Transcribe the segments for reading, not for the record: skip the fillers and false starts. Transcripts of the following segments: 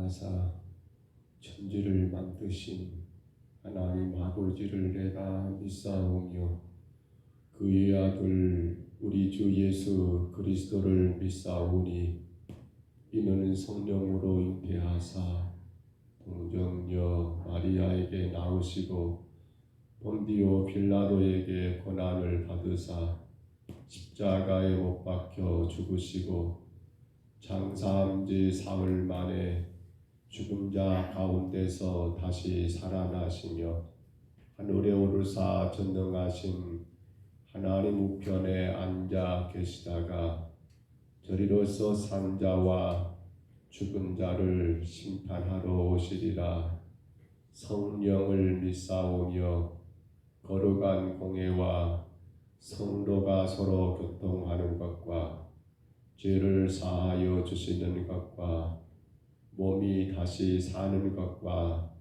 인하사 천지를 만드신 하나님 아버지를 내가 믿사오며 그의 아들 우리 주 예수 그리스도를 믿사오니 이는 성령으로 잉태하사 동정녀 마리아에게 나오시고 본디오 빌라도에게 고난을 받으사 십자가에 못 박혀 죽으시고 장사한 지 사흘 만에 죽은 자 가운데서 다시 살아나시며 하늘에 오르사 전능하신 하나님 우편에 앉아 계시다가 저리로서 산 자와 죽은 자를 심판하러 오시리라. 성령을 믿사오며 거룩한 공회와 성도가 서로 교통하는 것과 죄를 사하여 주시는 것과 몸이 다시 사는 것과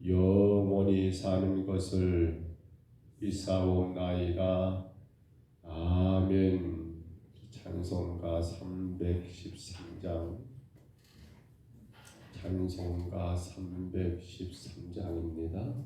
영원히 사는 것을 믿사옵나이다. 아멘. 찬송가 313장 찬송가 313장입니다.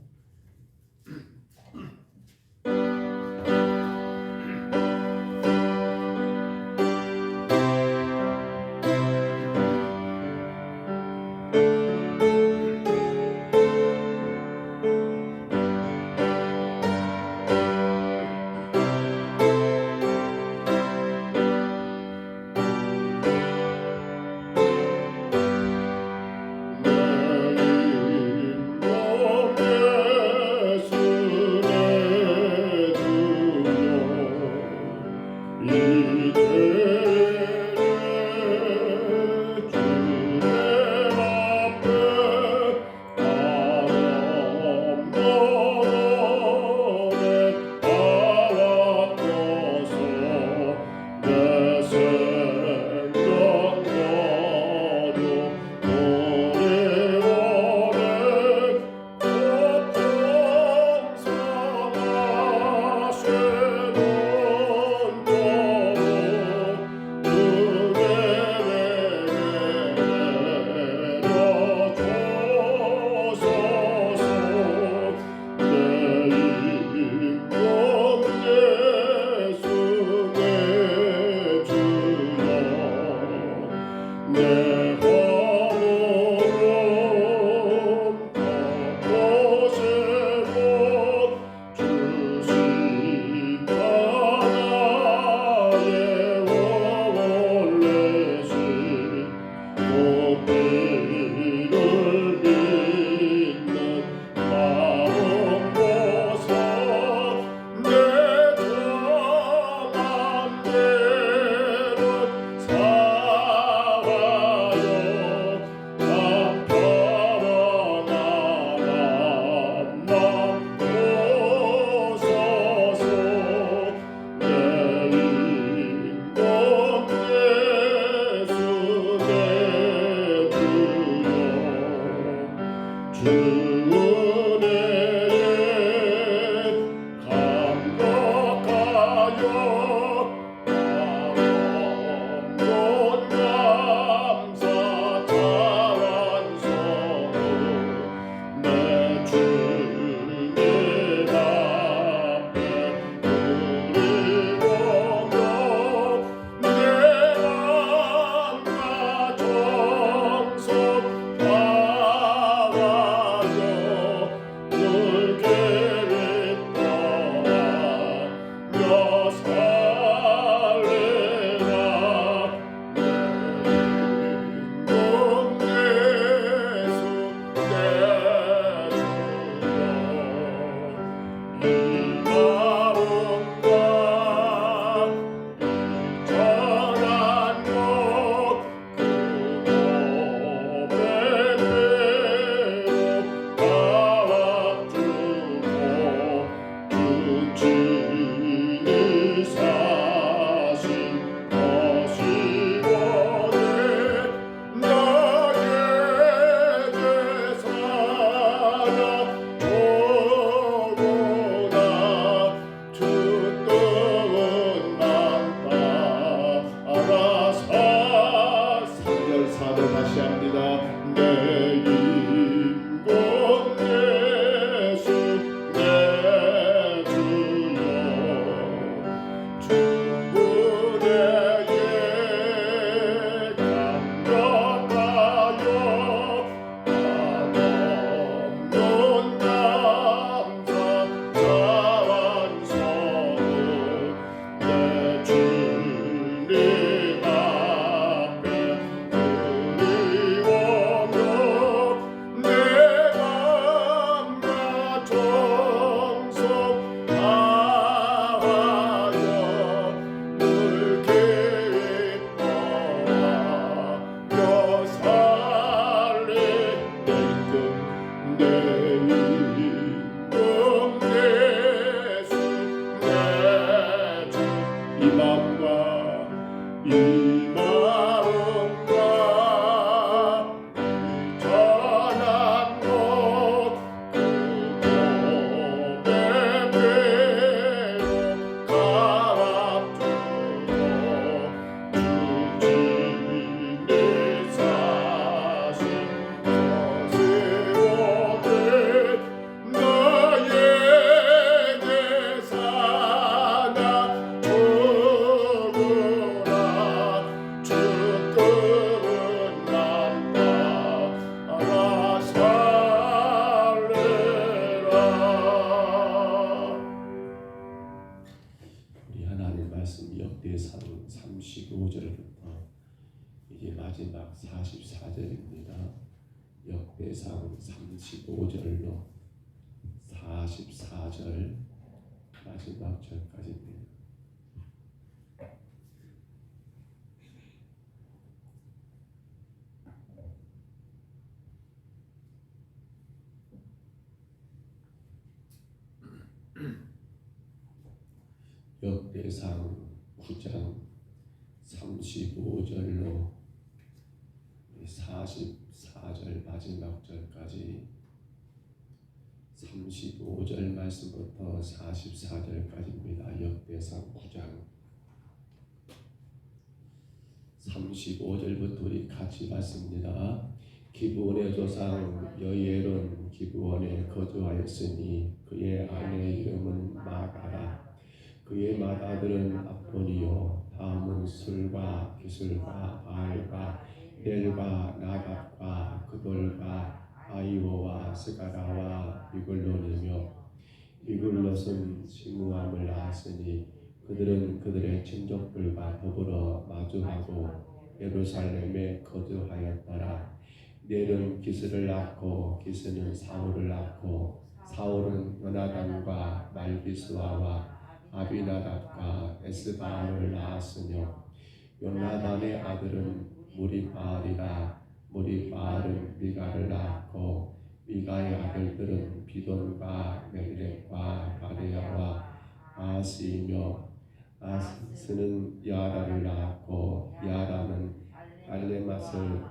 역대상 35절부터 이제 마지막 44절입니다. 역대상 35절로 44절 마지막 절까지입니다. 역대상 9장 35절로 44절 마지막 절까지 35절 말씀부터 44절까지입니다. 역대상 9장 35절부터 우리 같이 봤습니다. 기브온의 조상 여이엘은 기브온에 거주하였으니 그의 아내의 이름은 마가라. 그의 맏아들은 압돈이요 다음은 술과 기술과 바알과 넬과 나답과 그돌과 아이오와 스가라와 미글롯이며 미글롯은 시므암을 낳았으니 그들은 그들의 친족들과 더불어 마주하고 예루살렘에 거주하였더라. 넬은 기스를 낳고 기스는 사울을 낳고 사울은 요나단과 말기스와와 아비나답과 에스바알을 낳았으며 요나단의 아들은 무리바알이라. 무리바알은 미가를 낳았고 미가의 아들들은 비돈과 멜렉과 가레야와 아스이며 아스는 야라를 낳았고 야라는 알레맛을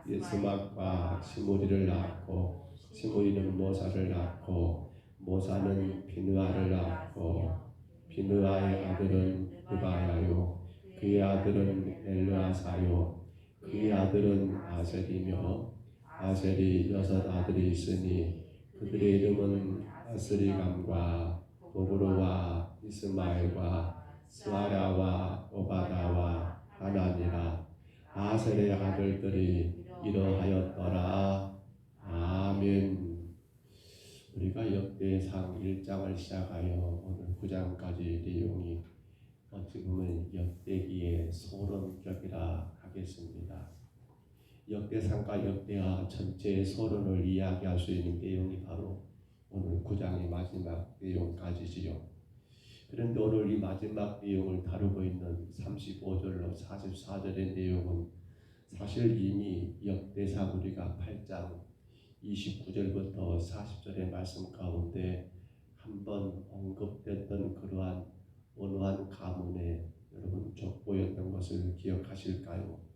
예스막과 시므리를 낳았고 시므리는 모사를 낳고 모사는 비느아를 낳았고 비느아의 아들은 느바야요 그의 아들은 엘르아사요 그의 아들은 아셀이며 아셀이 6 아들이 있으니 그들의 이름은 아스리감과 도브르와 이스마엘과 스아라와 오바다와 하나니라. 아셀의 아들들이 이러하였더라. 아멘. 우리가 역대상 1장을 시작하여 오늘 9장까지 내용이 어찌 보면 역대기의 소론격이라 하겠습니다. 역대상과 역대하 전체의 소론을 이야기할 수 있는 내용이 바로 오늘 9장의 마지막 내용까지지요. 그런데 오늘 이 마지막 내용을 다루고 있는 35절로 44절의 내용은 사실 이미 역대상 우리가 8장 29절부터 40절의 말씀 가운데 한번 언급됐던 그러한 온화한 가문에 여러분 족보였던 것을 기억하실까요?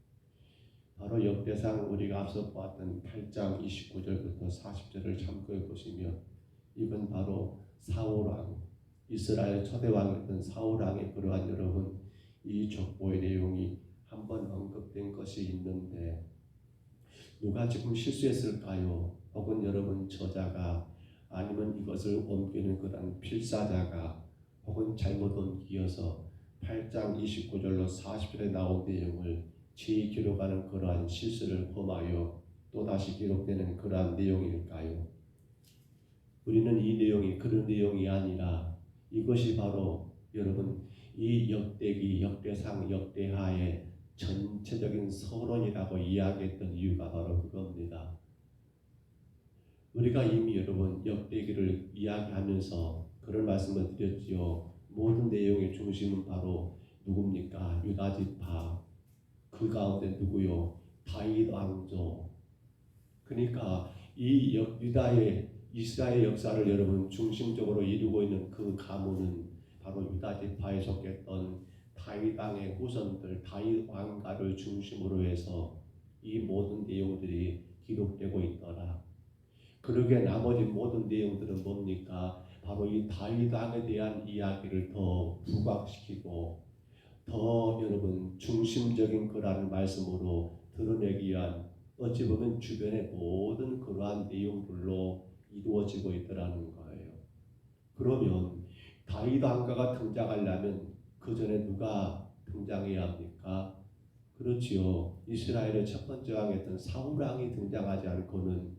바로 역대상 우리가 앞서 보았던 8장 29절부터 40절을 참고해 보시면 이건 바로 사울왕, 이스라엘 초대왕이었던 사울왕의 그러한 여러분 이 족보의 내용이 한번 언급된 것이 있는데 누가 지금 실수했을까요? 혹은 여러분 저자가 아니면 이것을 옮기는 그런 필사자가 혹은 잘못 옮기어서 8장 29절로 40절에 나온 내용을 기록하는 그러한 실수를 범하여 또다시 기록되는 그러한 내용일까요? 우리는 이 내용이 그런 내용이 아니라 이것이 바로 여러분 이 역대기, 역대상, 역대하의 전체적인 서론이라고 이야기했던 이유가 바로 그겁니다. 우리가 이미 여러분 역대기를 이야기하면서 그런 말씀을 드렸지요. 모든 내용의 중심은 바로 누굽니까? 유다 지파. 그 가운데 누구요? 다윗 왕조. 그러니까 이 유다의 이스라엘 역사를 여러분 중심적으로 이루고 있는 그 가문은 바로 유다 지파에 속했던 다윗 왕의 후손들, 다윗 왕가를 중심으로 해서 이 모든 내용들이 기록되고 있더라. 그러게 나머지 모든 내용들은 뭡니까? 바로 이 다윗 왕에 대한 이야기를 더 부각시키고 더 여러분 중심적인 거라는 말씀으로 드러내기 위한 어찌 보면 주변의 모든 그러한 내용들로 이루어지고 있더라는 거예요. 그러면 다윗 왕가가 등장하려면 그 전에 누가 등장해야 합니까? 그렇지요. 이스라엘의 첫 번째 왕이었던 사울 왕이 등장하지 않고는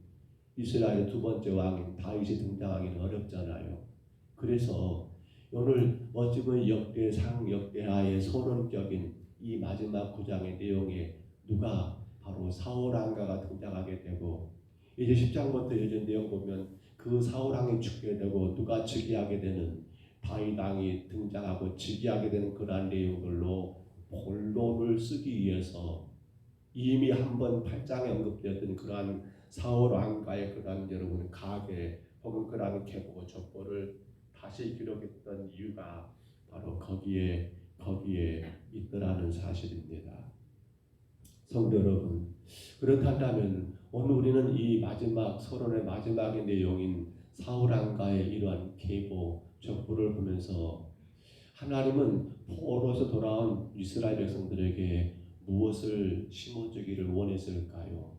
이스라엘의 두 번째 왕인 다윗이 등장하기는 어렵잖아요. 그래서 오늘 어찌 보면 역대상, 역대하의 서론적인 이 마지막 9장의 내용에 누가 바로 사울 왕가가 등장하게 되고 이제 10장부터 이어진 내용 보면 그 사울 왕이 죽게 되고 누가 즉위하게 되는 다윗 왕이 등장하고 즉위하게 되는 그러한 내용들로 본론을 쓰기 위해서 이미 한번 8장에 언급되었던 그러한 사울 왕가의 그러한 여러분 가계 혹은 그러한 계보 족보를 다시 기록했던 이유가 바로 거기에 있더라는 사실입니다. 성도 여러분, 그렇다면 오늘 우리는 이 마지막 서론의 마지막의 내용인 사울 왕가의 이러한 계보 족보를 보면서 하나님은 포로에서 돌아온 이스라엘 백성들에게 무엇을 심어주기를 원했을까요?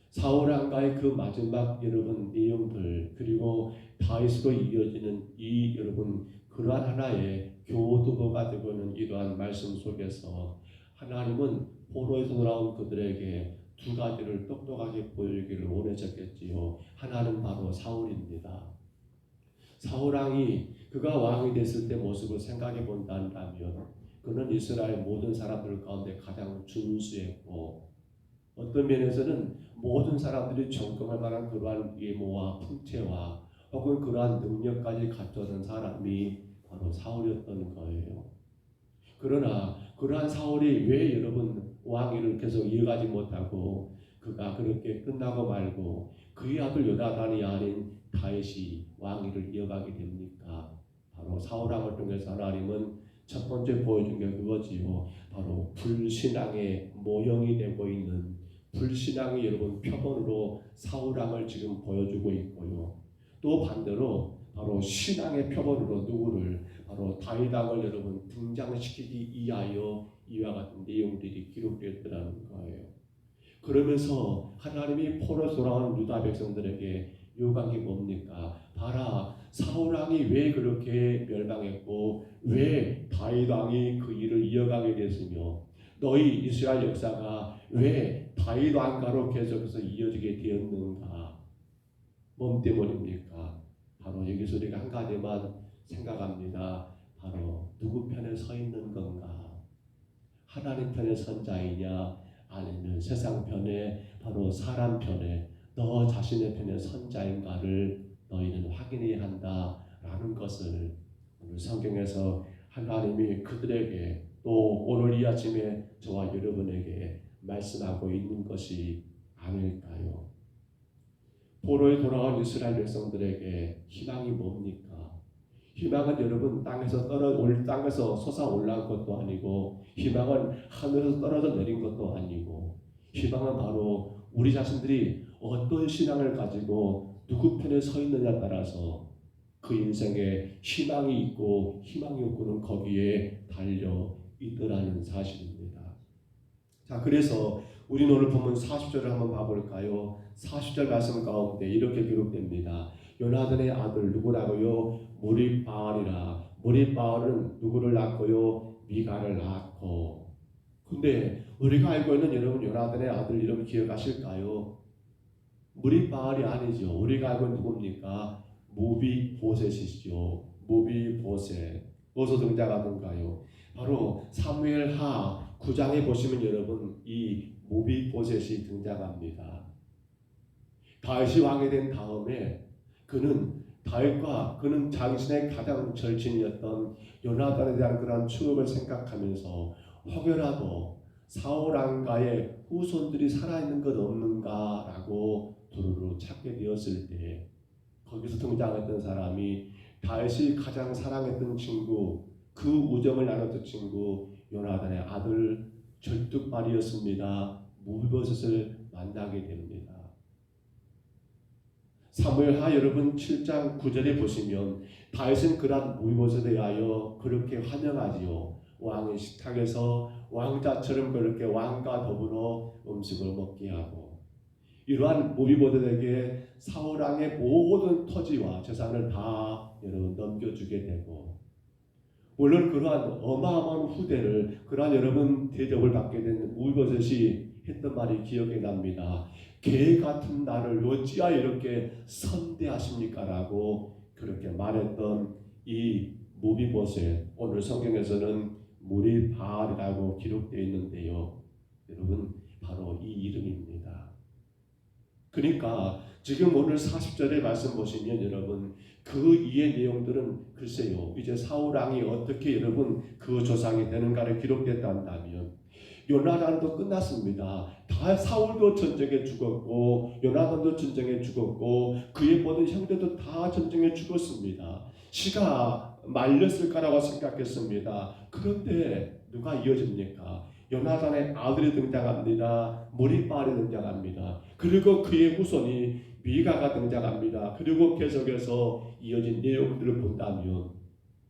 사울 왕가의 그 마지막 여러분 내용들 그리고 다윗으로 이어지는 이 여러분 그러한 하나의 교두보가 되고는 이러한 말씀 속에서 하나님은 포로에서 돌아온 그들에게 두 가지를 똑똑하게 보여주기를 원하셨겠지요. 하나는 바로 사울입니다. 사울 왕이 그가 왕이 됐을 때 모습을 생각해 본다면 그는 이스라엘 모든 사람들 가운데 가장 준수했고 어떤 면에서는 모든 사람들이 존경할 만한 그러한 외모와 풍채와 혹은 그러한 능력까지 갖춰진 사람이 바로 사울이었던 거예요. 그러나 그러한 사울이 왜 여러분 왕위를 계속 이어가지 못하고 그가 그렇게 끝나고 말고 그의 아들 요나단이 아닌 다윗이 왕위를 이어가게 됩니까? 바로 사울 왕을 통해서 하나님은 첫 번째 보여준 게 그거지요. 바로 불신앙의 모형이 되고 있는 불신앙의 여러분 표본으로 사울 왕을 지금 보여주고 있고요. 또 반대로 바로 신앙의 표본으로 누구를 바로 다윗 왕을 여러분 등장시키기 위하여 이와 같은 내용들이 기록되었다는 거예요. 그러면서 하나님이 포로에서 돌아온 유다 백성들에게 요구한 게 뭡니까? 봐라, 사울 왕이 왜 그렇게 멸망했고 왜 다윗 왕이 그 일을 이어가게 됐으며 너희 이스라엘 역사가 왜 다윗 왕가로 계속해서 이어지게 되었는가? 뭔 때문입니까? 바로 여기서 우리가 한 가지만 생각합니다. 바로 누구 편에 서 있는 건가? 하나님 편에 선 자이냐 아니면 세상 편에 바로 사람 편에 너 자신의 편에 선 자인가를 너희는 확인해야 한다라는 것을 오늘 성경에서 하나님이 그들에게 또 오늘 이 아침에 저와 여러분에게 말씀하고 있는 것이 아닐까요? 포로에 돌아온 이스라엘 백성들에게 희망이 뭡니까? 희망은 여러분 땅에서 솟아올라온 것도 아니고 희망은 하늘에서 떨어져 내린 것도 아니고 희망은 바로 우리 자신들이 어떤 신앙을 가지고 누구 편에 서 있느냐에 따라서 그 인생에 희망이 있고 희망이 없고는 거기에 달려 있더라는 사실입니다. 자, 그래서 우리는 오늘 보면 40절을 한번 봐볼까요? 40절 말씀 가운데 이렇게 기록됩니다. 요나단의 아들 누구라고요? 무립바알이라. 무립바알은 누구를 낳고요? 미가를 낳고. 근데 우리가 알고 있는 여러분 요나단의 아들 이름 기억하실까요? 무리바알이 아니죠. 우리가 알고 있는 누굽니까? 모비보셋이죠. 모비보셋. 어디서 등장하던가요? 바로 사무엘하 9장에 보시면 여러분 이 모비보셋이 등장합니다. 다윗이 왕이 된 다음에 그는 당신의 가장 절친이었던 요나단에 대한 그런 추억을 생각하면서 혹여라도 사울 왕가의 후손들이 살아있는 것 없는가라고 두루루 찾게 되었을 때 거기서 등장했던 사람이 다윗이 가장 사랑했던 친구, 그 우정을 나눴던 친구 요나단의 아들 절뚝발이었습니다. 무비보셋을 만나게 됩니다. 사무엘하 여러분 7장 9절에 보시면 다윗은 그러한 무비보셋에 대하여 그렇게 환영하지요. 왕의 식탁에서 왕자처럼 그렇게 왕과 더불어 음식을 먹게 하고 이러한 무비보셋에게 사울 왕의 모든 토지와 재산을 다 여러분 넘겨주게 되고 물론 그러한 어마어마한 후대를 그러한 여러분 대접을 받게 된 무비보셋이 했던 말이 기억이 납니다. 개 같은 나를 어찌하여 이렇게 선대하십니까? 라고 그렇게 말했던 이 무비보셋, 오늘 성경에서는 무리바알이라고 기록되어 있는데요. 여러분 바로 이 이름입니다. 그러니까 지금 오늘 40절의 말씀 보시면 여러분 그 이의 내용들은 글쎄요 이제 사울 왕이 어떻게 여러분 그 조상이 되는가를 기록됐다 한다면 요나단도 끝났습니다. 다 사울도 전쟁에 죽었고 요나단도 전쟁에 죽었고 그의 모든 형제도 다 전쟁에 죽었습니다. 시가 말렸을까라고 생각했습니다. 그런데 누가 이어집니까? 요나단의 아들이 등장합니다. 무리바알이 등장합니다. 그리고 그의 후손이 미가가 등장합니다. 그리고 계속해서 이어진 내용들을 본다면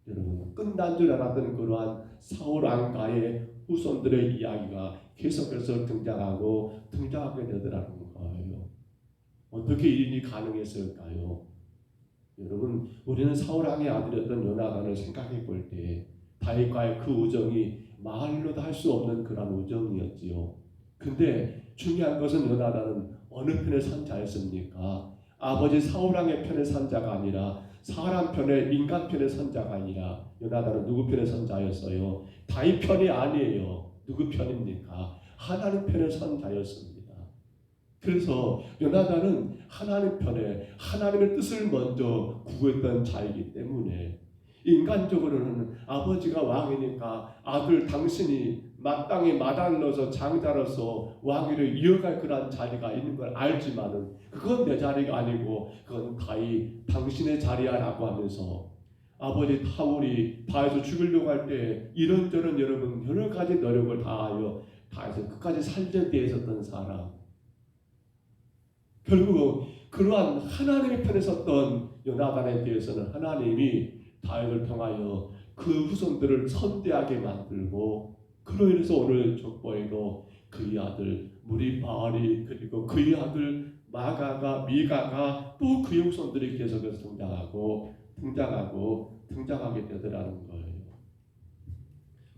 여러분 끝난 줄 알았던 그러한 사울 왕가의 후손들의 이야기가 계속해서 등장하게 되더라는 거예요. 어떻게 일이 가능했을까요? 여러분 우리는 사울 왕의 아들이었던 요나단을 생각해 볼 때 다윗과의 그 우정이 말로도 할 수 없는 그런 우정이었지요. 근데 중요한 것은 요나단은 어느 편에 선 자였습니까? 아버지 사울 왕의 편에 선 자가 아니라 사람 편에 인간 편에 선 자가 아니라 요나단은 누구 편에 선 자였어요? 다윗 편이 아니에요. 누구 편입니까? 하나님 편에 선 자였습니다. 그래서 요나단은 하나님 편에 하나님의 뜻을 먼저 구했던 자이기 때문에 인간적으로는 아버지가 왕이니까 아들 당신이 마땅히 마당로서 장자로서 왕위를 이어갈 그런 자리가 있는 걸 알지만은 그건 내 자리가 아니고 그건 다윗 당신의 자리야 라고 하면서 아버지 사울이 다윗을 죽이려고 할 때 이런저런 여러분 여러 가지 노력을 다하여 다윗을 끝까지 살려내 있었던 사람, 결국 그러한 하나님의 편에 섰던 요나단에 대해서는 하나님이 다윗을 통하여 그 후손들을 선대하게 만들고 그로 인해서 오늘 족보에도 그의 아들 무리바알이 그리고 그의 아들 마가가 미가가 또 그의 후손들이 계속해서 등장하게 되더라는 거예요.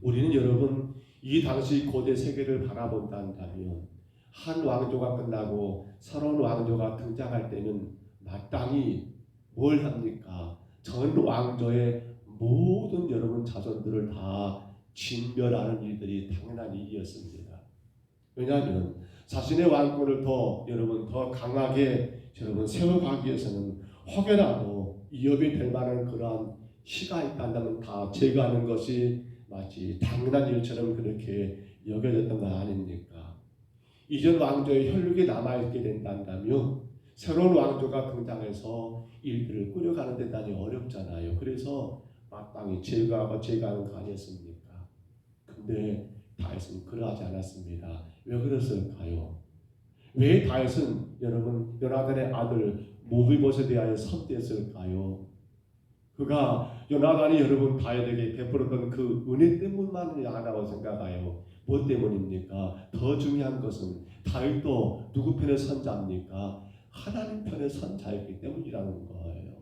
우리는 여러분 이 당시 고대 세계를 바라본다 한다면 한 왕조가 끝나고 새로운 왕조가 등장할 때는 마땅히 뭘 합니까? 전 왕조의 모든 여러분 자손들을 다 진멸하는 일들이 당연한 일이었습니다. 왜냐하면 자신의 왕권을 더 강하게 세워가기 위해서는 혹여라도 위협이 될 만한 그러한 시가 있다면 다 제거하는 것이 마치 당연한 일처럼 그렇게 여겨졌던 거 아닙니까? 이전 왕조의 혈육이 남아있게 된다면 새로운 왕조가 등장해서 일들을 꾸려가는 데 대단히 어렵잖아요. 그래서 마땅히 제거하는 거 아니었습니까? 근데 다윗은 그러하지 않았습니다. 왜 그랬을까요? 왜 다윗은 여러분 요나단의 아들 무비보셋에 대하여 선택했을까요? 그가 요나단이 여러분 다윗에게 베풀었던 그 은혜 때문만이 아니라고 생각해요. 뭐 때문입니까? 더 중요한 것은 다윗도 누구 편에 선 자입니까? 하나님 편에 선 자였기 때문이라는 거예요.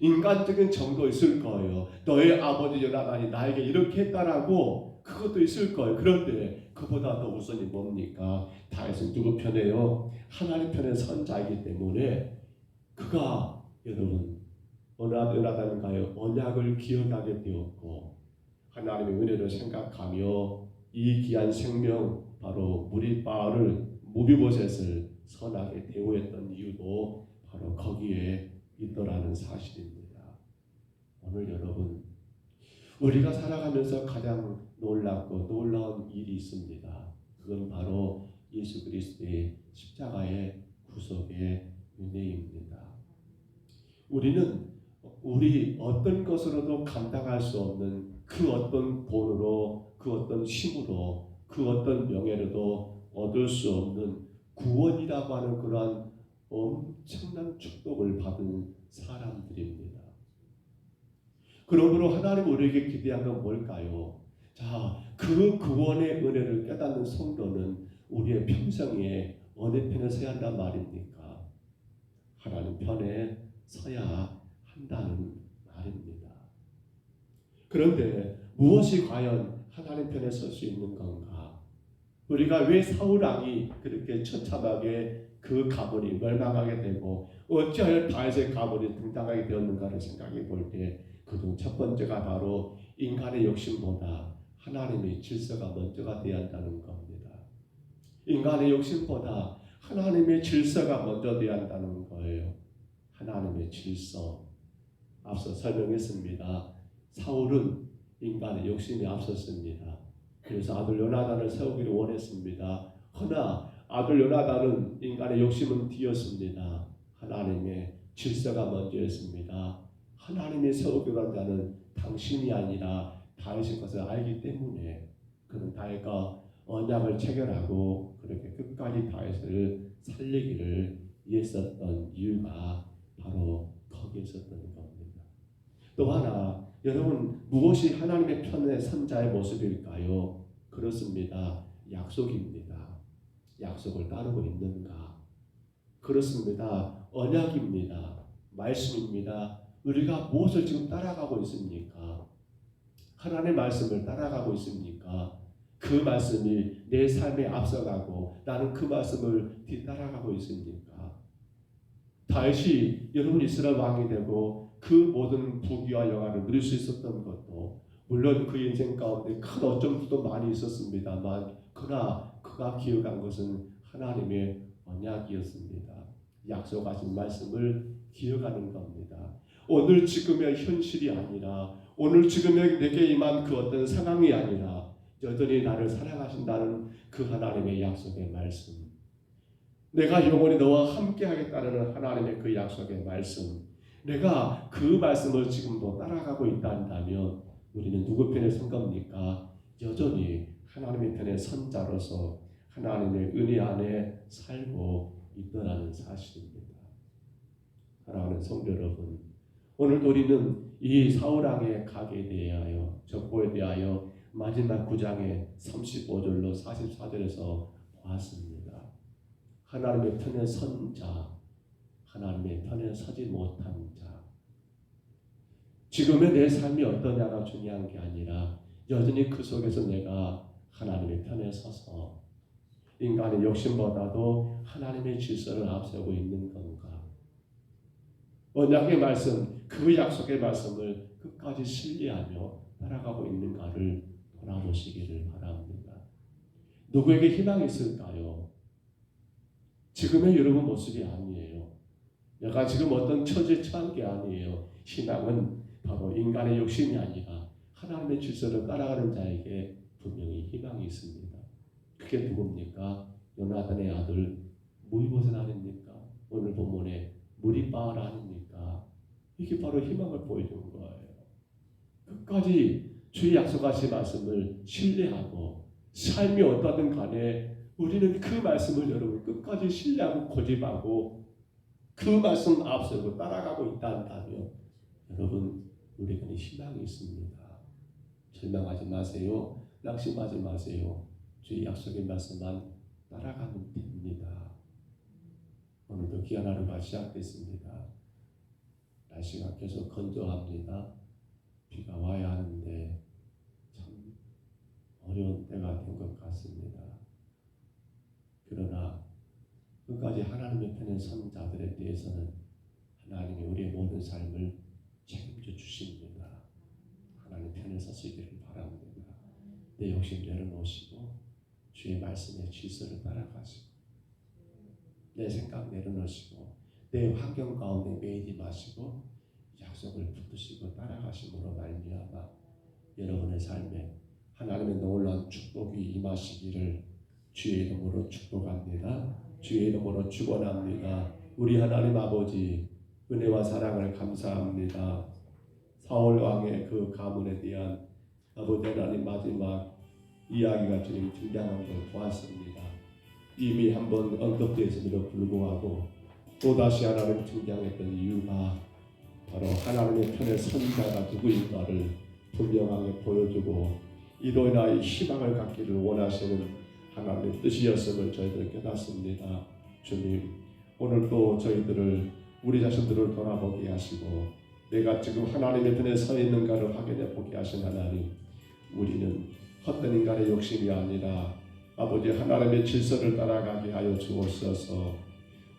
인간적인 정도 있을 거예요. 너의 아버지 요나단이 나에게 이렇게 했다라고 그것도 있을 거예요. 그런데 그보다 더 우선이 뭡니까? 다윗은 누구 편에요? 하나님 편의 선자이기 때문에 그가 여러분 언약하는가요? 언약을 기억하게 되었고 하나님의 은혜를 생각하며 이 귀한 생명 바로 무비보셋을 선하게 대우했던 이유도 바로 거기에 있더라는 사실입니다. 오늘 여러분 우리가 살아가면서 가장 놀랍고 놀라운 일이 있습니다. 그건 바로 예수 그리스도의 십자가의 구속의 은혜입니다. 우리는 우리 어떤 것으로도 감당할 수 없는 그 어떤 돈으로, 그 어떤 힘으로, 그 어떤 명예로도 얻을 수 없는 구원이라고 하는 그러한 엄청난 축복을 받은 사람들입니다. 그러므로 하나님 우리에게 기대한 건 뭘까요? 자, 그 구원의 은혜를 깨닫는 성도는 우리의 평생에 어느 편에 서야 한단 말입니까? 하나님 편에 서야 한다는 말입니다. 그런데 무엇이 과연 하나님 편에 설 수 있는 건가? 우리가 왜 사울 왕이 그렇게 처참하게 그 가문이 멸망하게 되고 어찌하여 다윗의 가문이 등장하게 되었는가를 생각해 볼 때 그중 첫 번째가 바로 인간의 욕심보다 하나님의 질서가 먼저가 되어야 한다는 겁니다. 인간의 욕심보다 하나님의 질서가 먼저 되어야 한다는 거예요. 하나님의 질서. 앞서 설명했습니다. 사울은 인간의 욕심이 앞섰습니다. 그래서 아들 요나단을 세우기를 원했습니다. 허나 아들 요나단은 인간의 욕심은 뒤였습니다. 하나님의 질서가 먼저였습니다. 하나님이 세우기로 한 자는 당신이 아니라 다윗의 것을 알기 때문에 그는 다윗과 언약을 체결하고 그렇게 끝까지 다윗을 살리기를 위했었던 이유가 바로 거기에 있었던 겁니다. 또 하나 여러분 무엇이 하나님의 편의 선자의 모습일까요? 그렇습니다. 약속입니다. 약속을 따르고 있는가? 그렇습니다. 언약입니다. 말씀입니다. 우리가 무엇을 지금 따라가고 있습니까? 하나님의 말씀을 따라가고 있습니까? 그 말씀이 내 삶에 앞서가고 나는 그 말씀을 뒤따라가고 있습니까? 다윗이 여러분 이스라엘 왕이 되고 그 모든 부귀와 영화를 누릴 수 있었던 것도 물론 그 인생 가운데 큰 어점도 많이 있었습니다만 그러나 그가 기억한 것은 하나님의 언약이었습니다. 약속하신 말씀을 기억하는 겁니다. 오늘 지금의 현실이 아니라 오늘 지금의 내게 임한 그 어떤 상황이 아니라 여전히 나를 사랑하신다는 그 하나님의 약속의 말씀, 내가 영원히 너와 함께 하겠다는 하나님의 그 약속의 말씀, 내가 그 말씀을 지금도 따라가고 있다 한다면 우리는 누구 편에 선 겁니까? 여전히 하나님의 편의 선자로서 하나님의 은혜 안에 살고 있더라는 사실입니다. 사랑하는 성도 여러분, 오늘도 우리는 이 사울왕의 가게에 대하여 적보에 대하여 마지막 9장의 35절로 44절에서 보았습니다. 하나님의 편에 선 자, 하나님의 편에 서지 못한 자. 지금의 내 삶이 어떠냐가 중요한 게 아니라 여전히 그 속에서 내가 하나님의 편에 서서 인간의 욕심보다도 하나님의 질서를 앞세우고 있는 건가? 언약의 말씀, 그 약속의 말씀을 끝까지 신뢰하며 따라가고 있는가를 돌아보시기를 바랍니다. 누구에게 희망이 있을까요? 지금의 여러분 모습이 아니에요. 내가 지금 어떤 처지에 처한 게 아니에요. 희망은 바로 인간의 욕심이 아니라 하나님의 질서를 따라가는 자에게 분명히 희망이 있습니다. 그게 누굽니까? 요나단의 아들 무비보셋 아닙니까? 오늘 본문에 무리바알 아닙니까? 이게 바로 희망을 보여준 거예요. 끝까지 주의 약속하신 말씀을 신뢰하고 삶이 어떠든 간에 우리는 그 말씀을 여러분 끝까지 신뢰하고 고집하고 그 말씀 앞서고 따라가고 있다 한다면 여러분 우리에게는 희망이 있습니다. 절망하지 마세요. 낙심하지 마세요. 주의 약속의 말씀만 따라가면 됩니다. 오늘도 귀한 하루가 시작됐습니다. 날씨가 계속 건조합니다. 비가 와야 하는데 참 어려운 때가 된 것 같습니다. 그러나 끝까지 하나님의 편에 선 자들에 대해서는 하나님이 우리의 모든 삶을 책임져 주십니다. 하나님 편에 서시기를 바랍니다. 내 욕심 내려놓으시고 주의 말씀의 질서를 따라가시고 내 생각 내려놓으시고 내 환경 가운데 매이지 마시고 약속을 붙드시고 따라가심으로 말미암아 여러분의 삶에 하나님의 놀라운 축복이 임하시기를 주의 이름으로 축복합니다. 주의 이름으로 축원합니다. 우리 하나님 아버지 은혜와 사랑을 감사합니다. 사울 왕의 그 가문에 대한 아버지 하나님 마지막 이야기가 주님 등장한 걸 보았습니다. 이미 한번 언급되었음에도 불구하고 또다시 하나님 등장했던 이유가 바로 하나님의 편에 선 자가 누구인가를 분명하게 보여주고 이로 인하여 희망을 갖기를 원하시는 하나님의 뜻이었음을 저희들 깨닫습니다. 주님, 오늘도 저희들을 우리 자신들을 돌아보게 하시고 내가 지금 하나님의 편에 서 있는가를 확인해 보게 하신 하나님, 우리는 헛된 인간의 욕심이 아니라 아버지 하나님의 질서를 따라가게 하여 주옵소서.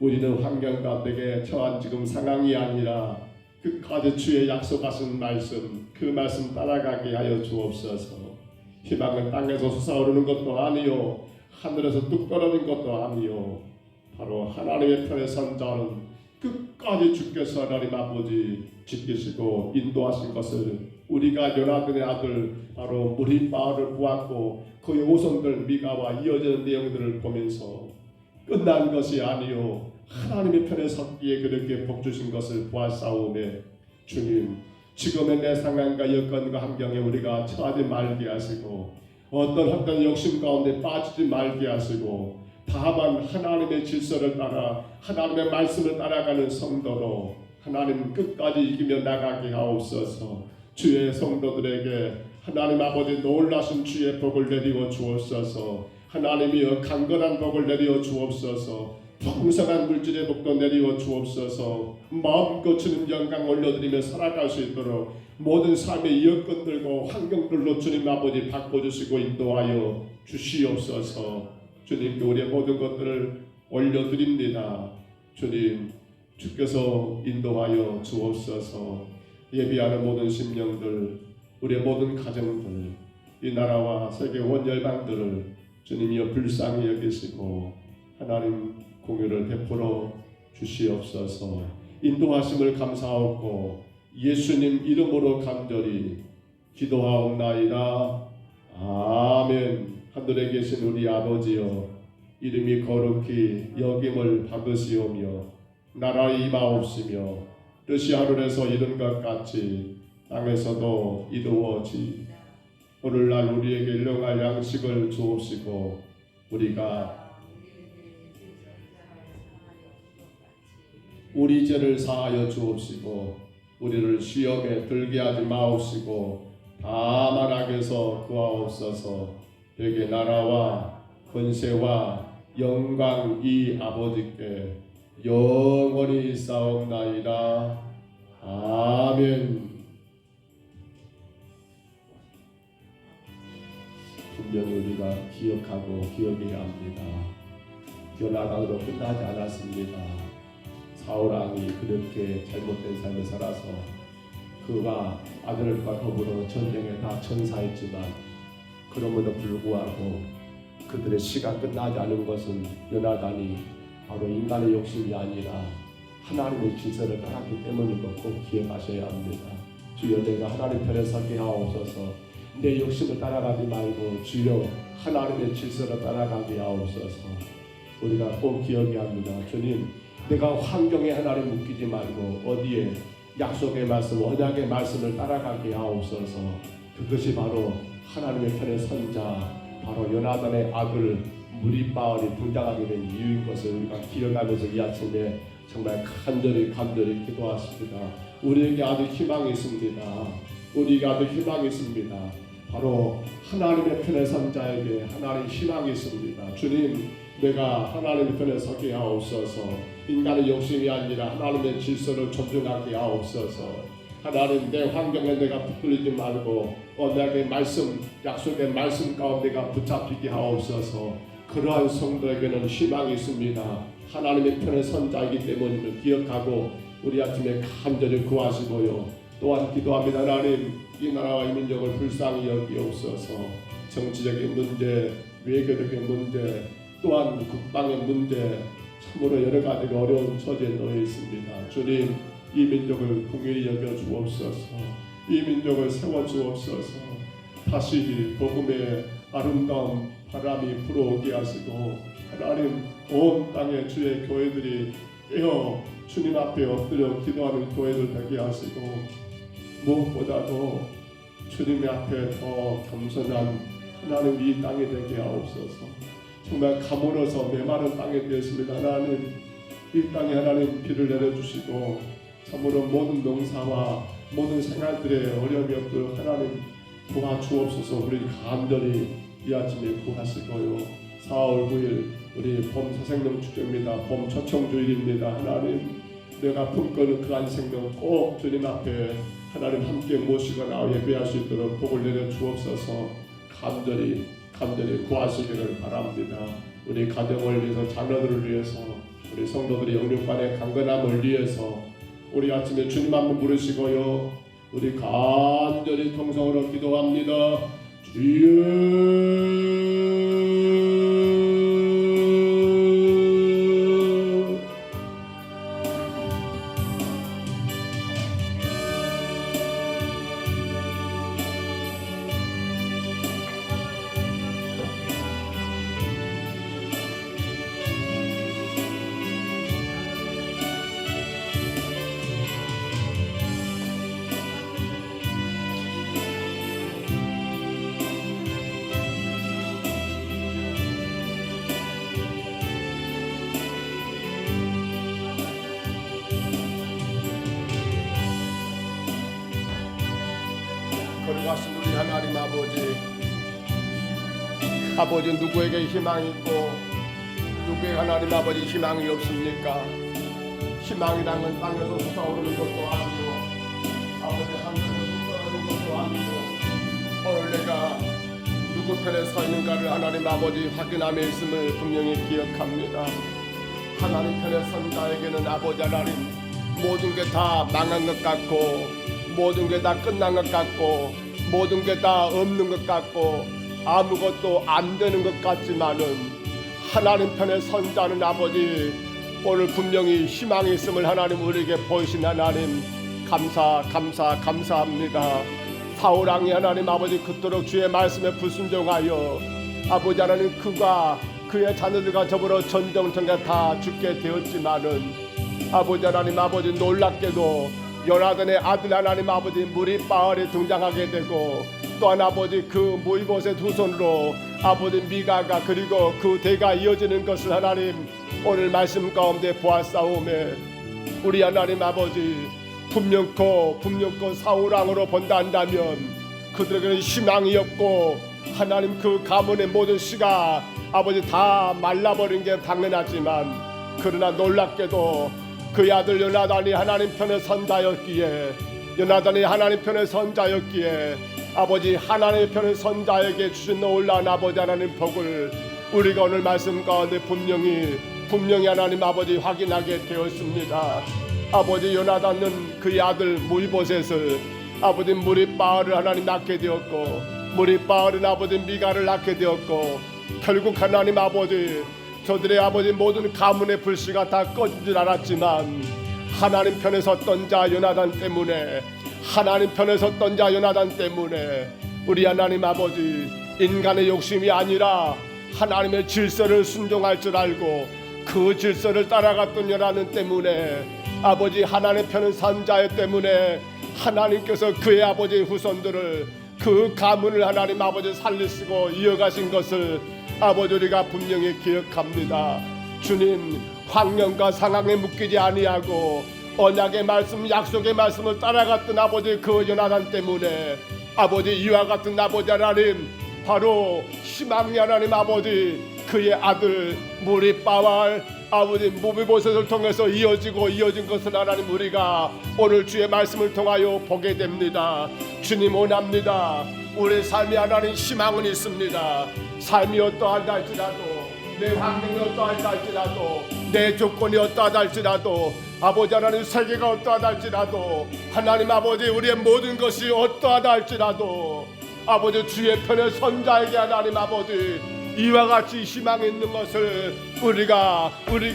우리는 환경 가운데 처한 지금 상황이 아니라 끝까지 주의 약속하신 말씀, 그 말씀 따라가게 하여 주옵소서. 희망은 땅에서 솟아오르는 것도 아니요 하늘에서 뚝 떨어진 것도 아니요 바로 하나님의 편에 선 자는 끝까지 주께서 하나님 아버지 지키시고 인도하신 것을 우리가 요나단의 아들 바로 무리바알을 보았고 그의 오손들 미가와 이어지는 내용들을 보면서 끝난 것이 아니요 하나님의 편에 섰기에 그렇게 복 주신 것을 보았사오매 주님, 지금의 내 상황과 여건과 환경에 우리가 처하지 말게 하시고 어떤 헛된 욕심 가운데 빠지지 말게 하시고 다만 하나님의 질서를 따라 하나님의 말씀을 따라가는 성도로 하나님 끝까지 이기며 나가게 하옵소서. 주의 성도들에게 하나님 아버지 놀라신 주의 복을 내리어 주옵소서. 하나님이여 강건한 복을 내리어 주옵소서. 풍성한 물질의 복도 내리어 주옵소서. 마음 고치는 영광 올려드리며 살아갈 수 있도록 모든 삶의 여건들과 환경들로 주님 아버지 바꿔주시고 인도하여 주시옵소서. 주님께 우리의 모든 것들을 올려드립니다. 주님, 주께서 인도하여 주옵소서. 예비하는 모든 심령들, 우리의 모든 가정들, 이 나라와 세계 온 열방들을 주님이여 불쌍히 여기시고 하나님 공유를 베풀어 주시옵소서. 인도하심을 감사하고 예수님 이름으로 간절히 기도하옵나이다. 아멘. 하늘에 계신 우리 아버지여, 이름이 거룩히 여김을 받으시오며 나라의 임하옵시며 뜻이 하늘에서 이룬 것 같이 땅에서도 이루어지. 오늘날 우리에게 일용할 양식을 주옵시고 우리 죄를 사하여 주옵시고 우리를 시험에 들게 하지 마옵시고 다만 악에서 구하옵소서. 되게 나라와 권세와 영광이 아버지께 영원히 있사옵나이다. 아멘. 분명히 우리가 기억하고 기억해야 합니다. 요나단으로 끝나지 않았습니다. 사울왕이 그렇게 잘못된 삶을 살아서 그와 아들과 더불어 전쟁에 다 전사했지만 그럼에도 불구하고 그들의 시가 끝나지 않은 것은 요나단이 바로 인간의 욕심이 아니라 하나님의 질서를 따랐기 때문인 것 꼭 기억하셔야 합니다. 주여, 내가 하나님 편에 서게 하옵소서. 내 욕심을 따라가지 말고 주여 하나님의 질서를 따라가게 하옵소서. 우리가 꼭 기억해야 합니다. 주님, 내가 환경에 하나님 묶이지 말고 어디에 약속의 말씀, 언약의 말씀을 따라가게 하옵소서. 그것이 바로 하나님의 편에 선 자, 바로 요나단의 아들 무리바알이 등장하게 된 이유인 것을 우리가 기억하면서 이 아침에 정말 간절히 기도하십니다. 우리에게 아주 희망이 있습니다. 우리에게 아주 희망이 있습니다. 바로 하나님의 편에 선 자에게 하나님의 희망이 있습니다. 주님, 내가 하나님의 편에 서게 하옵소서. 인간의 욕심이 아니라 하나님의 질서를 존중하게 하옵소서. 하나님 내 환경에 내가 붙들리지 말고 언약의 말씀 약속의 말씀 가운데 내가 붙잡히게 하옵소서. 그러한 성도에게는 희망이 있습니다. 하나님의 편에 선 자이기 때문임을 기억하고 우리 아침에 간절히 구하시고요. 또한 기도합니다. 하나님 이 나라와 이 민족을 불쌍히 여기옵소서. 정치적인 문제, 외교적인 문제, 또한 국방의 문제 참으로 여러 가지가 어려운 처지에 놓여 있습니다. 주님 이 민족을 긍휼히 여겨 주옵소서. 이 민족을 세워 주옵소서. 다시 복음의 아름다운 바람이 불어오게 하시고 하나님 온 땅에 주의 교회들이 깨어 주님 앞에 엎드려 기도하는 교회들 되게 하시고 무엇보다도 주님 앞에 더 겸손한 하나님 이 땅이 되게 하옵소서. 정말 가물어서 메마른 땅이 되었습니다. 하나님 이 땅에 하나님 비를 내려주시고 참으로 모든 농사와 모든 생활들의 어려움이 없도록 하나님 도와주옵소서. 우리 간절히 이 아침에 구하시고요. 4월 9일 우리 봄 새생명 축제입니다. 봄 초청주일입니다. 하나님 내가 품거는 그한 생명 꼭 주님 앞에 하나님 함께 모시고 나와 예배할 수 있도록 복을 내려 주옵소서. 간절히 구하시기를 바랍니다. 우리 가정을 위해서 자녀들을 위해서 우리 성도들의 영육간의 강건함을 위해서 우리 아침에 주님 한번 부르시고요. 우리 간절히 통성으로 기도합니다. 주여 거룩하신 우리 하나님 아버지 누구에게 희망이 있고 누구에게 하나님 아버지 희망이 없습니까? 희망이란 건 땅에서 솟아오르는 것도 아니고 아버지 하늘에서 떨어지는 것도 아니고 오늘 내가 누구 편에 서 있는가를 하나님 아버지 확인함에 있음을 분명히 기억합니다. 하나님 편에 선 자에게는 아버지 하나님 모든 게 다 망한 것 같고 모든 게 다 끝난 것 같고 모든 게 다 없는 것 같고 아무것도 안 되는 것 같지만은 하나님 편에 선 자는 아버지 오늘 분명히 희망이 있음을 하나님 우리에게 보이신 하나님 감사합니다. 사울왕이 하나님 아버지 그토록 주의 말씀에 불순종하여 아버지 하나님 그가 그의 자녀들과 더불어 전쟁터에 다 죽게 되었지만은 아버지 하나님 아버지 놀랍게도 요나단의 아들 하나님 아버지 무리바알이 등장하게 되고 또한 아버지 그 모이보셋 후손으로 아버지 미가가 그리고 그 대가 이어지는 것을 하나님 오늘 말씀 가운데 보았사오매 우리 하나님 아버지 분명코 사울왕으로 본다 한다면 그들에게는 희망이 없고 하나님 그 가문의 모든 씨가 아버지 다 말라버린 게 당연하지만 그러나 놀랍게도 그의 아들 요나단이 하나님 편에 선자였기에 아버지 하나님의 편에 선자에게 주신 놀라운 아버지 하나님 복을 우리가 오늘 말씀 가운데 분명히 하나님 아버지 확인하게 되었습니다. 아버지 요나단은 그의 아들 무이보셋을 아버지 무리바알을 하나님 낳게 되었고 무리바알은 아버지 미가를 낳게 되었고 결국 하나님 아버지 저들의 아버지 모든 가문의 불씨가 다 꺼진 줄 알았지만 하나님 편에 섰던 자 요나단 때문에 우리 하나님 아버지 인간의 욕심이 아니라 하나님의 질서를 순종할 줄 알고 그 질서를 따라갔던 요나단 때문에 아버지 하나님 편에 선 자 때문에 하나님께서 그의 아버지 후손들을 그 가문을 하나님 아버지 살리시고 이어가신 것을 아버지 우리가 분명히 기억합니다. 주님 환경과 상황에 묶이지 아니하고 언약의 말씀 약속의 말씀을 따라갔던 아버지 그 요나단 때문에 아버지 이와 같은 아버지 하나님 바로 희망의 하나님 아버지 그의 아들 무리바알 아버지 무비보셋을 통해서 이어진 것을 하나님 우리가 오늘 주의 말씀을 통하여 보게 됩니다. 주님 원합니다. 우리 삶이 하나님 희망은 있습니다. 삶이 어떠하다 할지라도, 내 환경이 어떠하다 할지라도, 내 조건이 어떠하다 할지라도, 아버지 하나님 세계가 어떠하다 할지라도, 하나님 아버지 우리의 모든 것이 어떠하다 할지라도, 아버지 주의 편에 선자에게 하나님 아버지 이와 같이 희망이 있는 것을 우리가 분명히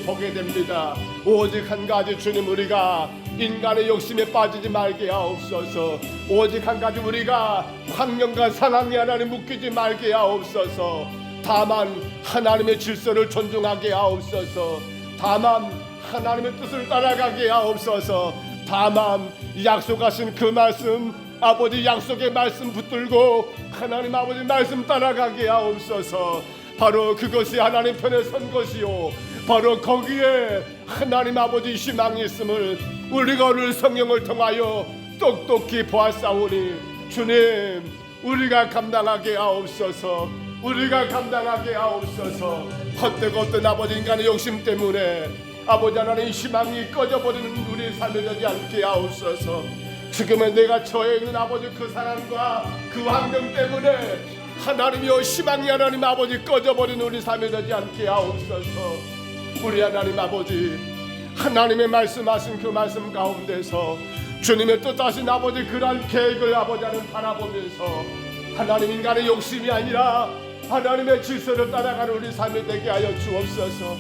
보게 됩니다. 오직 한 가지 주님, 우리가 인간의 욕심에 빠지지 말게 하옵소서. 오직 한 가지 우리가 환경과 상황에 하나님 묶이지 말게 하옵소서. 다만 하나님의 질서를 존중하게 하옵소서. 다만 하나님의 뜻을 따라가게 하옵소서. 다만 약속하신 그 말씀, 아버지 약속의 말씀 붙들고 하나님 아버지 말씀 따라가게 하옵소서. 바로 그것이 하나님 편에 선 것이요, 바로 거기에 하나님 아버지 희망이 있음을 우리가 오늘 성령을 통하여 똑똑히 보았사오니, 주님 우리가 감당하게 하옵소서. 우리가 감당하게 하옵소서. 헛되고 어떤 아버지 인간의 욕심 때문에 아버지 하나님 희망이 꺼져버리는 우리 삶이 되지 않게 하옵소서. 지금은 내가 처해 있는 아버지 그 상황과 그 환경 때문에 하나님이여 희망이 하나님 아버지 꺼져버리는 우리 삶이 되지 않게 하옵소서. 우리 하나님 아버지 하나님의 말씀하신 그 말씀 가운데서 주님의 뜻하신 아버지 그러한 계획을 아버지 하나님 바라보면서 하나님 인간의 욕심이 아니라 하나님의 질서를 따라가는 우리 삶이 되게 하여 주옵소서.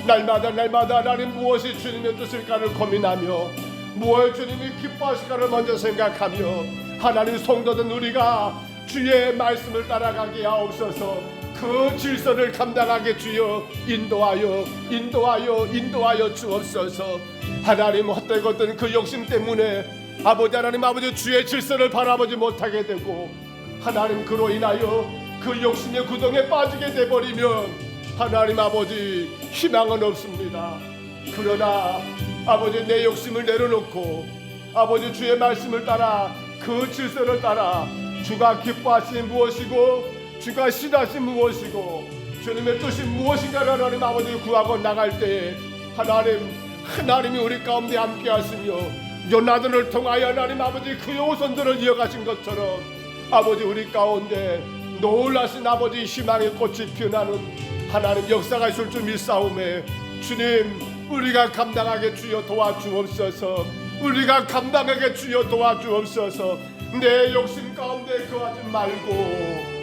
날마다 하나님 무엇이 주님의 뜻일까를 고민하며 무엇 주님이 기뻐하실까를 먼저 생각하며 하나님 성도된 우리가 주의 말씀을 따라가게 하옵소서. 그 질서를 감당하게 주여 인도하여 주옵소서. 하나님 헛되었던 그 욕심 때문에 아버지 하나님 아버지 주의 질서를 바라보지 못하게 되고 하나님 그로 인하여 그 욕심의 구덩이에 빠지게 되버리면 하나님 아버지 희망은 없습니다. 그러나 아버지 내 욕심을 내려놓고 아버지 주의 말씀을 따라 그 질서를 따라 주가 기뻐하신 무엇이고 주가 싫어하신 무엇이고 주님의 뜻이 무엇인가를 하나님 아버지 구하고 나갈 때에 하나님이 우리 가운데 함께 하시며 요나단을 통하여 하나님 아버지 그의 후손들을 이어가신 것처럼 아버지 우리 가운데 놀라신 아버지 희망의 꽃이 피어나는 하나님 역사가 있을 줄 믿사오매 주님 우리가 감당하게 주여 도와주옵소서. 우리가 감당하게 주여 도와주옵소서. 내 욕심 가운데 거하지 말고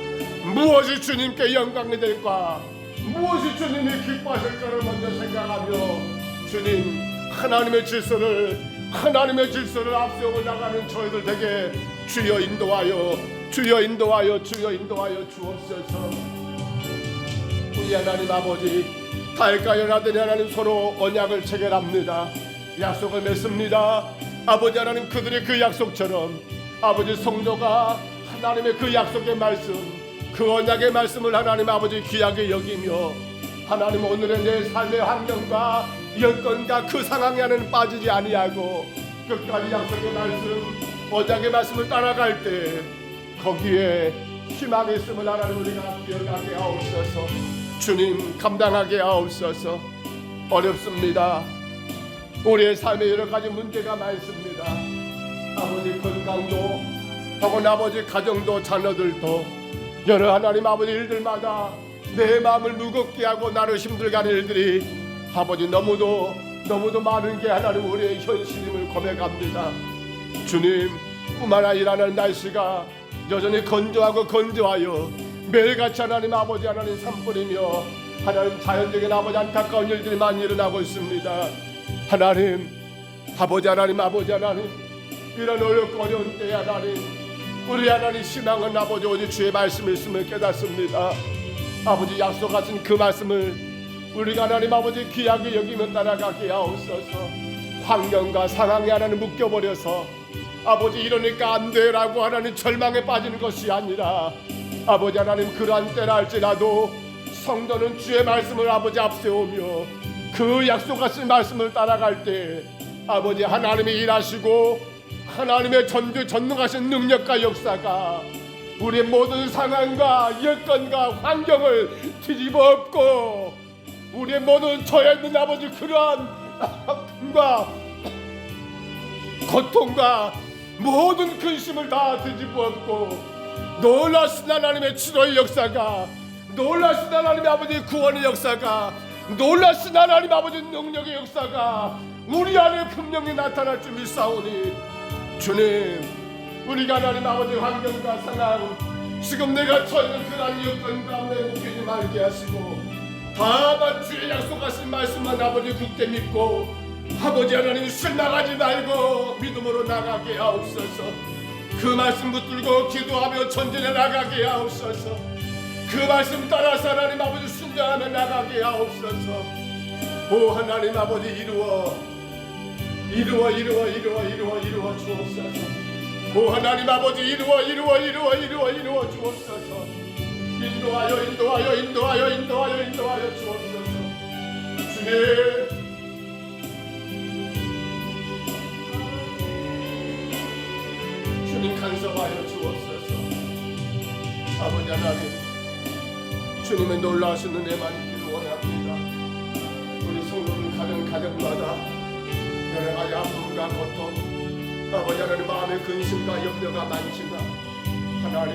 무엇이 주님께 영광이 될까, 무엇이 주님이 기뻐하실까를 먼저 생각하며 주님 하나님의 질서를 앞세워 나가는 저희들 되게 주여 인도하여 주옵소서. 우리 하나님 아버지 다윗과 요나단이 하나님 서로 언약을 체결합니다. 약속을 맺습니다. 아버지 하나님 그들의 그 약속처럼 아버지 성도가 하나님의 그 약속의 말씀, 그 언약의 말씀을 하나님 아버지 귀하게 여기며 하나님 오늘의 내 삶의 환경과 여건과 그 상황에 하나님 빠지지 아니하고 끝까지 약속의 말씀, 언약의 말씀을 따라갈 때 거기에 희망이 있음을 하나님 우리가 기억하게 하옵소서. 주님 감당하게 하옵소서. 어렵습니다. 우리의 삶에 여러 가지 문제가 많습니다. 아버지 건강도 혹은 아버지 가정도 자녀들도 여러 하나님 아버지 일들마다 내 마음을 무겁게 하고 나를 힘들게 하는 일들이 아버지 너무도 많은 게 하나님 우리의 현실임을 고백합니다. 주님 뿐만 아니라 날씨가 여전히 건조하여 매일같이 하나님 아버지 하나님 산불이며 하나님 자연적인 아버지 안타까운 일들이 많이 일어나고 있습니다. 하나님 아버지 하나님 이런 어렵고 어려운 때에 하나님 우리 하나님 희망은 아버지 오직 주의 말씀이 있음을 깨닫습니다. 아버지 약속하신 그 말씀을 우리가 하나님 아버지 귀하게 여기며 따라가게 하옵소서. 환경과 상황에 하나님 묶여버려서 아버지 이러니까 안 돼라고 하나님 절망에 빠지는 것이 아니라 아버지 하나님 그러한 때라 할지라도 성도는 주의 말씀을 아버지 앞세우며 그 약속하신 말씀을 따라갈 때 아버지 하나님이 일하시고 하나님의 전능하신 능력과 역사가 우리의 모든 상황과 여건과 환경을 뒤집어 엎고 우리의 모든 처해 있는 아버지 그러한 아픔과 고통과 모든 근심을 다 뒤집어 엎고 놀라신 하나님의 치료의 역사가, 놀라신 하나님의 아버지 구원의 역사가, 놀라신 하나님 아버지 능력의 역사가 우리 안에 분명히 나타날 줄 믿사오니 주님, 우리가 하나님 아버지 환경과 상황, 지금 내가 처해있는 그러한 여건 가운데 묶이지 말게 하시고 다만 주의 약속하신 말씀만 아버지 굳게 믿고 아버지 하나님 실망하지 말고 믿음으로 나가게 하옵소서. 그 말씀 붙들고 기도하며 전진해 나가게 하옵소서. 그 말씀 따라서 하나님 아버지 순종하며 나가게 하옵소서. 오 하나님 아버지 이루어 주옵소서. 오 하나님 아버지 이루어 주옵소서. 인도하여 주옵소서. 주님 간섭하여 주옵소서. 아버지 하나님, 주님의 놀라신 은혜만 있기를 원합니다. 우리 성도들 가정마다 여러 가지 아픔과 고통, 아버지 하나님 마음의 근심과 염려가 많지만 하나님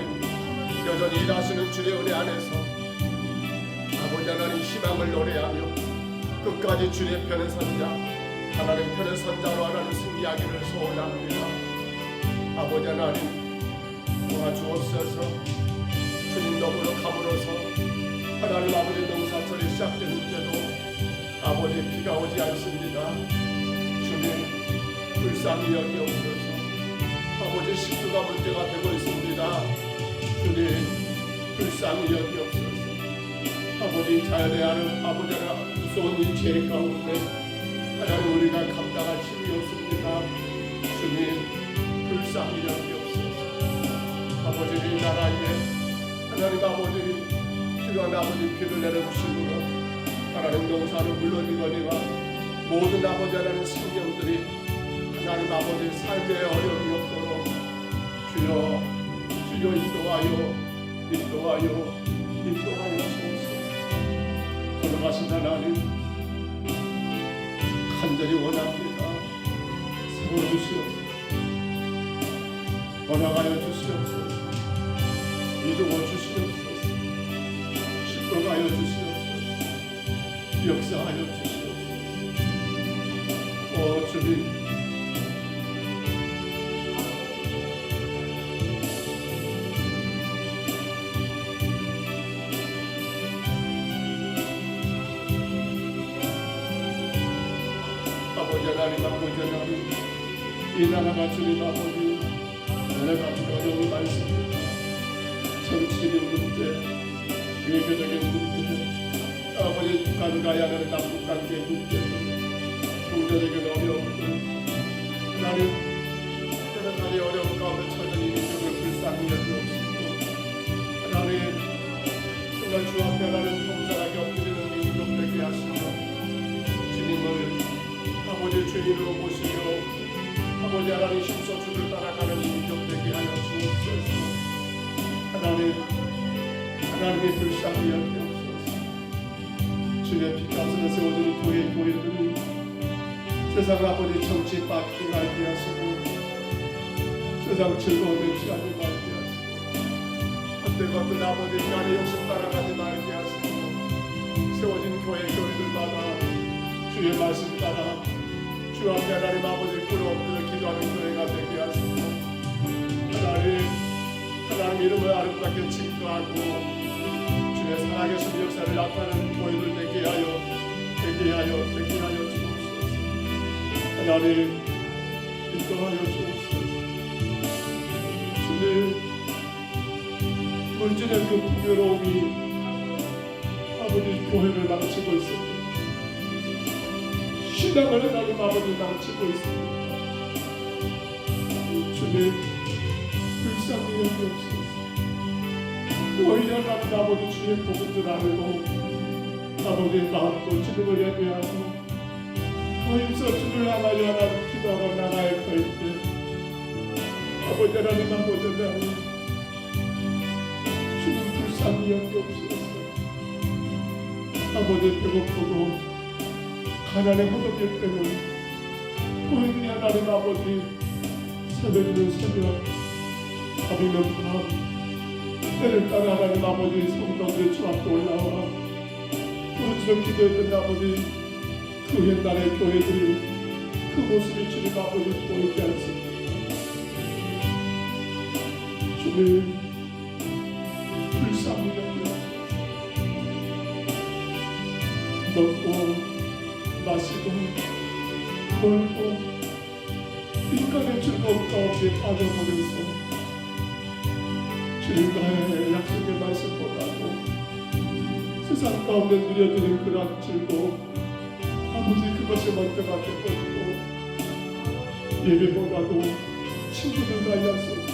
여전히 일하시는 주의 은혜 안에서 아버지 하나님 희망을 노래하며 끝까지 주의 편의 선자, 하나님 편의 선자로 하나님 승리하기를 소원합니다. 아버지 하나님 도와주옵소서. 주님 너무나 감으로서 하나님 아버지 농사철이 시작되는 때도 아버지 비가 오지 않습니다. 주님 불쌍히 여기옵소서. 아버지 식수가 문제가 되고 있습니다. 주님 불쌍히 여기옵소서. 아버지 자연의 아버지 하나님 무서운 이 죄 가운데 하나님 우리가 감당할 힘이 없습니다. 주님 불쌍히 여기옵소서. 아버지 이 나라에 하나님 아버지 필요한 아버지 피를 내려주시므로 하나님 농사를 물론이거니와 모든 아버지 하나님 생명들이 하나님 아버지 삶의 어려움이 없도록 주여 인도하여 주옵소서. 걸어가신 하나님 간절히 원합니다. 세워주시옵소서. 번화가여 주시옵소서. 이루어 주시옵소서. 축복하여 주시옵소서. 역사하여 주시옵소서. 오 주님, 아버지 하나님 이 나라가 주님 아버지 여러 가지 어려움이 많습니다. 정치적인 문제, 외교적인 문제, 아버지 북한과의 하나님 남북관계 문제, 경제적인 어려움들, 하나님 여러 가지 어려움 가운데 처한 이 민족을 불쌍히 여기옵시고 하나님 정말 주 앞에 하나님 통사하게 엎드리는 민족 되게 하시며 주님을 아버지 주인으로 모시며 아버지 하나님 힘써 주를 따라가는 이 민족 되게 하여 주옵소서. 하나님의 불쌍히 여기옵소서. 주의 피값으로 세워진 교회들이 세상 아버지 정치 빠지지 말게 하시고 세상 즐거움에 취하지 말게 하시고 헛되었던 아버지 인간의 욕심 따라가지 말게 하시고 세워진 교회들마다 주의 말씀 따라 주 앞에 하나님 아버지 꿇어 엎드려 기도하는 교회가 되게 하시고 하나님 이름을 아름답게 칭송하고 주의 살아계신 역사를 나타내는 교회들 되게 하여 주옵소서. 하나님 인도하여 주옵소서. 주님 물질의 그 풍요로움이 아버지 교회를 망치고 있습니다. 신앙을 하나님 아버지 망치고 있습니다. 주님 불쌍히 여기옵소서. 오히려 하나님 아버지 주의 복음을 알고 아버지의 마음도 주님을 예배하고 더 힘써 주를 향하여 하나님 기도하고 나갈 터일 때 아버지 하나님 불쌍히 여기옵소서. 아버지 배고프고 가난에 허덕일 때는 고인이 하나님 아버지 새벽이면 새벽 밤이면 밤 때를 따라 하나님 아버지 성도들의 주 앞에 올라와 부르짖어 기도했던 아버지 그 옛날의 교회들이 그 모습이 주님 아버지 보이지 않습니다. 주님 불쌍히 여기옵소서. 먹고 마시고 놀고 인간의 즐거움 가운데 빠져버려서 주님과의 약속의 말씀보다도 세상 가운데 누려지는 그런 즐거움 아버지 그것이 먼저가 되어버리고 예배보다도 친구들과 약속이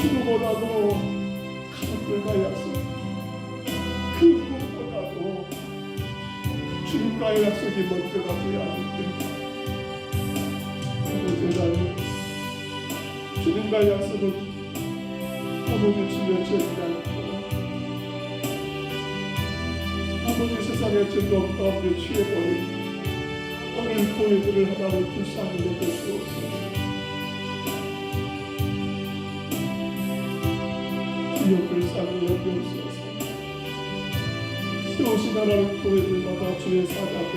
기도보다도 가족들과 약속 그 무엇보다도 주님과의 약속이 먼저가 되어야 하는데 아버지 나는 주님과의 약속을 아버지 주여 지지 않고 아버지 세상의 즐거움 가운데 취해버린 오늘 교회들을 하나님 불쌍히 여겨주옵소서. 주여 불쌍히 여겨주옵소서. 세우신 하나님 교회들마다 주의 사자들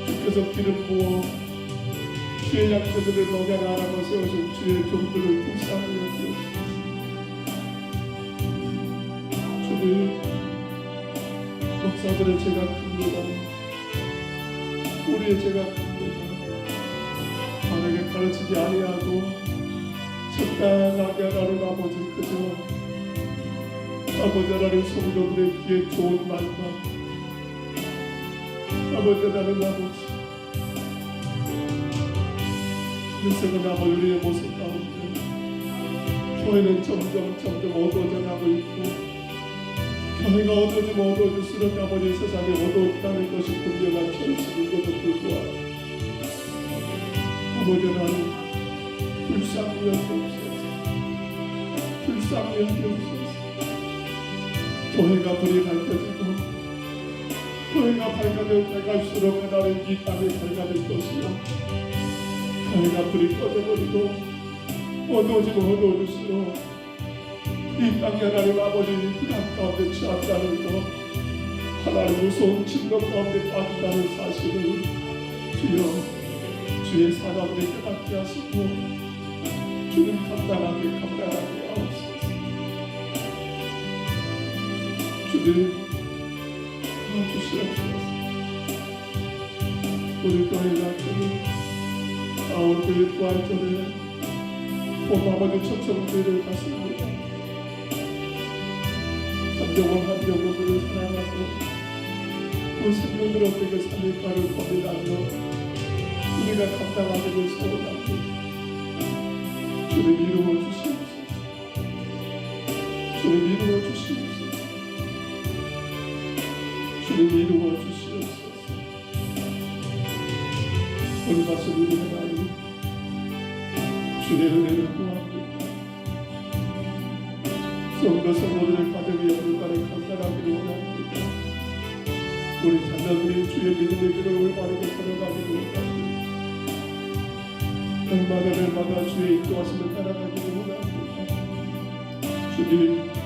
주께서 기름 부어 주의 약속들을 먹여나라고 세우신 주의 종들을 불쌍히 여기옵소서. 주님 목사들의 죄가 큽니다. 우리의 죄가 큽니다. 바르게 가르치지 아니하고 적당하게 하나님 아버지 그저 아버지 하나님 성도들의 귀에 좋은 말과 아버지 하나님 아버지 그래서 아버지 우리의 모습 가운데 교회는 점점 어두워져 가고 있고 교회가 어두워질수록 아버지 세상에 어두웠다는 것이 분명한 현실인데도 불구하고 아버지 하나님 불쌍히 여기옵소서. 불쌍히 여기옵소서. 교회가 불이 밝혀지고 교회가 밝아갈수록 하나님 이 땅이 밝아질 것이요 교회가 불이 꺼져버리고 어두워질수록 이 땅에 하나님 아버지 그 가운데 취한다는 것 하나님 무서운 침묵 가운데 빠진다는 사실을 주여 주의 사람들이 깨닫게 하시고 주님 감당하게 하옵소서. 주님 도와주시옵소서. 우리 교회가 주님 오늘 부활절에 봄 아버지 초청들을 갔습니다. 한 영혼들을 사랑하고 그 생명들 어떻게 살릴까를 고민하며 우리가 감당하기를 소원합니다. 주님 이루어 주시옵소서. 주님 이루어 주시옵소서. 주님 이루어 주시옵소서. 올바신 우리 하나님 주의 은혜를 구합니다. 성도들의 가정의 영광을 감당하기를 원합니다. 우리 자녀들이 주의 믿음의 길을 올바르게 걸어가기를 원합니다. 날마다 주의 인도하심을 따라가기를 원합니다. 주님